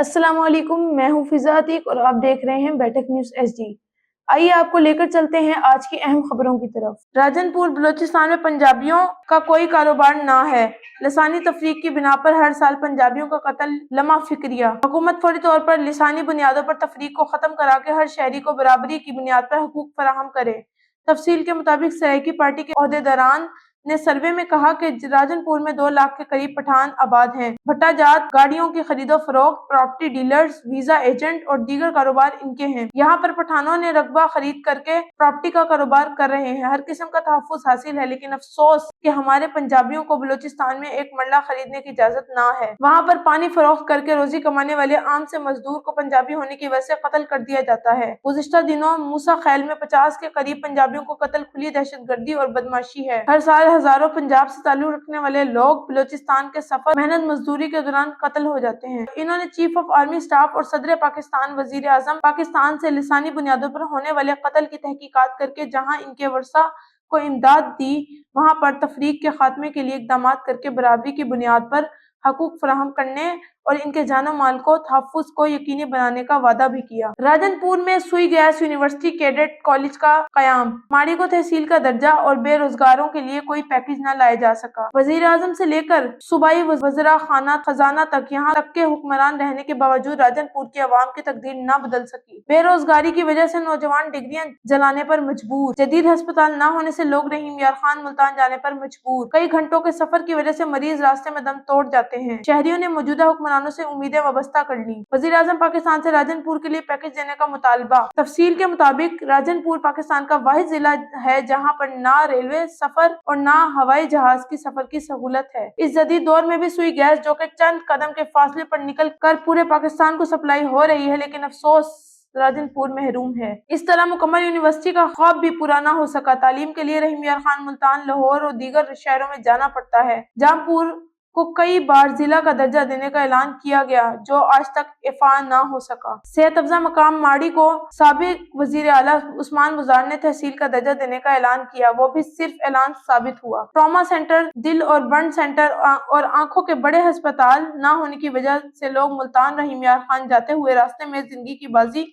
السلام علیکم، میں ہوں فضا عتیق اور آپ دیکھ رہے ہیں بیٹھک نیوز ایس ڈی۔ آئیے آپ کو لے کر چلتے ہیں آج کی اہم خبروں کی طرف۔ راجن پور بلوچستان میں پنجابیوں کا کوئی کاروبار نہ ہے، لسانی تفریق کی بنا پر ہر سال پنجابیوں کا قتل لمحہ فکریہ۔ حکومت فوری طور پر لسانی بنیادوں پر تفریق کو ختم کرا کے ہر شہری کو برابری کی بنیاد پر حقوق فراہم کرے۔ تفصیل کے مطابق سرائیکی پارٹی کے عہدیداران نے سروے میں کہا کہ راجن پور میں 2 لاکھ کے قریب پٹھان آباد ہیں۔ بھٹا جات گاڑیوں کی خرید و فروخت، پراپرٹی ڈیلرز، ویزا ایجنٹ اور دیگر کاروبار ان کے ہیں۔ یہاں پر پٹھانوں نے رقبہ خرید کر کے پراپرٹی کا کاروبار کر رہے ہیں۔ ہر قسم کا تحفظ حاصل ہے، لیکن افسوس کہ ہمارے پنجابیوں کو بلوچستان میں ایک مرلہ خریدنے کی اجازت نہ ہے۔ وہاں پر پانی فروخت کر کے روزی کمانے والے عام سے مزدور کو پنجابی ہونے کی وجہ سے قتل کر دیا جاتا ہے۔ گزشتہ دنوں موسیٰ خیل میں 50 کے قریب پنجابیوں کو قتل کھلی دہشت گردی اور بدمعاشی ہے۔ ہر سال ہزاروں پنجاب سے تعلق رکھنے والے لوگ بلوچستان کے سفر محنت مزدوری کے دوران قتل ہو جاتے ہیں۔ انہوں نے چیف آف آرمی اسٹاف اور صدر پاکستان وزیر اعظم پاکستان سے لسانی بنیادوں پر ہونے والے قتل کی تحقیقات کر کے جہاں ان کے ورثاء کو امداد دی، وہاں پر تفریق کے خاتمے کے لیے اقدامات کر کے برابری کی بنیاد پر حقوق فراہم کرنے اور ان کے جان و مال کو تحفظ کو یقینی بنانے کا وعدہ بھی کیا۔ راجن پور میں سوئی گیس یونیورسٹی کیڈٹ کالج کا قیام، ماڑی کو تحصیل کا درجہ اور بے روزگاروں کے لیے کوئی پیکیج نہ لایا جا سکا۔ وزیر اعظم سے لے کر صوبائی وزراء خزانہ تک، یہاں تک کہ حکمران رہنے کے باوجود راجن پور کی عوام کی تقدیر نہ بدل سکی۔ بے روزگاری کی وجہ سے نوجوان ڈگریاں جلانے پر مجبور، جدید ہسپتال نہ ہونے سے لوگ رحیم یار خان ملتان جانے پر مجبور، کئی گھنٹوں کے سفر کی وجہ سے مریض راستے میں دم توڑ جاتے ہیں۔ شہریوں نے موجودہ حکمرانوں سے امیدیں وابستہ کر لی۔ وزیر اعظم پاکستان سے راجن پور کے لیے پیکیج دینے کا مطالبہ۔ تفصیل کے مطابق راجن پور پاکستان کا واحد ضلع ہے جہاں پر نہ ریلوے سفر اور نہ ہوائی جہاز کی سفر کی سہولت ہے۔ اس جدید دور میں بھی سوئی گیس جو کہ چند قدم کے فاصلے پر نکل کر پورے پاکستان کو سپلائی ہو رہی ہے، لیکن افسوس راجن پور محروم ہے۔ اس طرح مکمل یونیورسٹی کا خواب بھی پورا نہ ہو سکا۔ تعلیم کے لیے رحیم یار خان ملتان، لاہور اور دیگر شہروں میں جانا پڑتا ہے۔ جہاں پور کو کئی بار ضلع کا درجہ دینے کا اعلان کیا گیا جو آج تک ایفا نہ ہو سکا۔ صحت افزا مقام ماڑی کو سابق وزیر اعلیٰ عثمان بزدار نے تحصیل کا درجہ دینے کا اعلان کیا، وہ بھی صرف اعلان ثابت ہوا۔ ٹراما سینٹر، دل اور برن سینٹر اور آنکھوں کے بڑے ہسپتال نہ ہونے کی وجہ سے لوگ ملتان رحیم یار خان جاتے ہوئے راستے میں زندگی کی بازی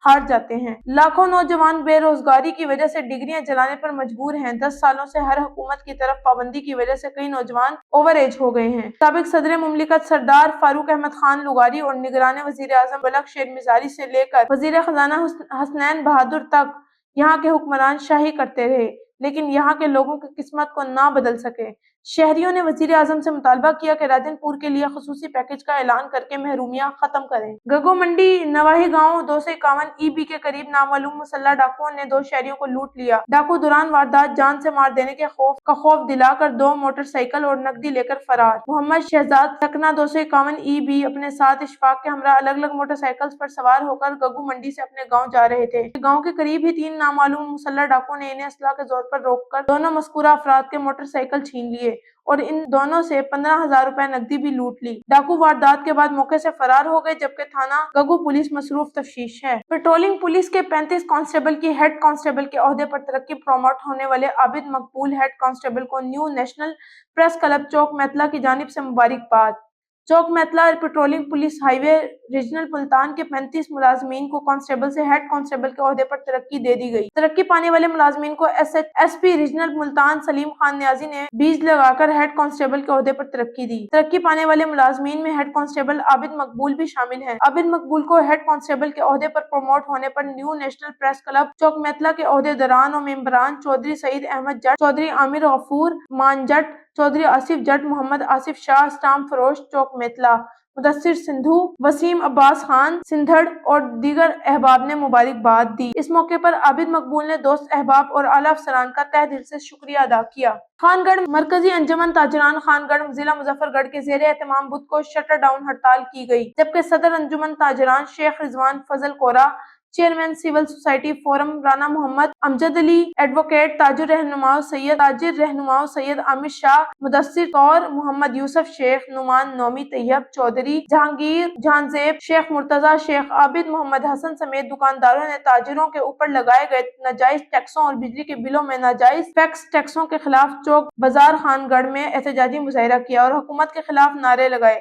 ہار جاتے ہیں۔ لاکھوں نوجوان بے روزگاری کی وجہ سے ڈگریاں جلانے پر مجبور ہیں۔ 10 سالوں سے ہر حکومت کی طرف پابندی کی وجہ سے کئی نوجوان اوور ایج ہو گئے ہیں۔ سابق صدر مملکت سردار فاروق احمد خان لغاری اور نگران وزیر اعظم بلخ شیر مزاری سے لے کر وزیر خزانہ حسنین بہادر تک یہاں کے حکمران شاہی کرتے رہے، لیکن یہاں کے لوگوں کی قسمت کو نہ بدل سکے۔ شہریوں نے وزیر اعظم سے مطالبہ کیا کہ راجن پور کے لیے خصوصی پیکیج کا اعلان کر کے محرومیاں ختم کریں۔ گگو منڈی نواحی گاؤں 251 ای.بی کے قریب نامعلوم مسلح ڈاکوؤں نے 2 شہریوں کو لوٹ لیا۔ ڈاکو دوران واردات جان سے مار دینے کے خوف دلا کر 2 موٹر سائیکل اور نقدی لے کر فرار۔ محمد شہزاد سکنہ 251 ای.بی اپنے ساتھ اشفاق کے ہمراہ الگ الگ موٹر سائیکلز پر سوار ہو کر گگو منڈی سے اپنے گاؤں جا رہے تھے۔ گاؤں کے قریب ہی 3 نامعلوم مسلح ڈاکوؤں نے انہیں اسلحہ کے زور پر روک کر دونوں مذکورہ افراد کے موٹر سائیکل چھین لیے اور ان دونوں سے 15,000 روپے نقدی بھی لوٹ لی۔ ڈاکو واردات کے بعد موقع سے فرار ہو گئے، جبکہ تھانہ گگو پولیس مصروف تفتیش ہے۔ پیٹرولنگ پولیس کے 35 کانسٹیبل کی ہیڈ کانسٹیبل کے عہدے پر ترقی پروموٹ ہونے والے عابد مقبول ہیڈ کانسٹیبل کو نیو نیشنل پریس کلب چوک میتلا کی جانب سے مبارکباد۔ چوک میتلا پیٹرولنگ پولیس ہائی وے ریجنل ملتان کے 35 ملازمین کو کانسٹیبل سے ہیڈ کانسٹیبل کے عہدے پر ترقی دے دی گئی۔ ترقی پانے والے ملازمین کو S P regional Multan Salim Khan نیازی نے بیج لگا کر ہیڈ کانسٹیبل کے عہدے پر ترقی دی۔ ترقی پانے والے ملازمین میں ہیڈ کانسٹیبل عابد مقبول بھی شامل ہیں۔ عابد مقبول کو ہیڈ کانسٹیبل کے عہدے پر پروموٹ ہونے پر نیو نیشنل پریس کلب چوک میتلا کے عہدیداران و ممبران چودھری سعید احمد جٹ، چودھری عامر غفور مان جٹ، چودھری آصف جٹ، محمد آصف شاہ اسٹامپ فروش چوک میتلا، مدثر سندھو، وسیم عباس خان سندھڑ اور دیگر احباب نے مبارکباد دی۔ اس موقع پر عابد مقبول نے دوست احباب اور اعلیٰ افسران کا تہہ دل سے شکریہ ادا کیا۔ خان گڑھ مرکزی انجمن تاجران خان گڑھ ضلع مظفر گڑھ کے زیر اہتمام بدھ کو شٹر ڈاؤن ہڑتال کی گئی، جبکہ صدر انجمن تاجران شیخ Rizwan Fazal Kora, chairman civil society forum Rana Muhammad Amjad Ali, advocate تاجر رہنماؤں سید عامر شاہ، مدثر طور محمد یوسف، شیخ نعمان نومی طیب چودھری، جہانگیر جہان زیب، شیخ مرتضیٰ، شیخ عابد، محمد حسن سمیت دکانداروں نے تاجروں کے اوپر لگائے گئے ناجائز ٹیکسوں اور بجلی کے بلوں میں ناجائز فیکس ٹیکسوں کے خلاف چوک بازار خان گڑھ میں احتجاجی مظاہرہ کیا اور حکومت کے خلاف نعرے لگائے۔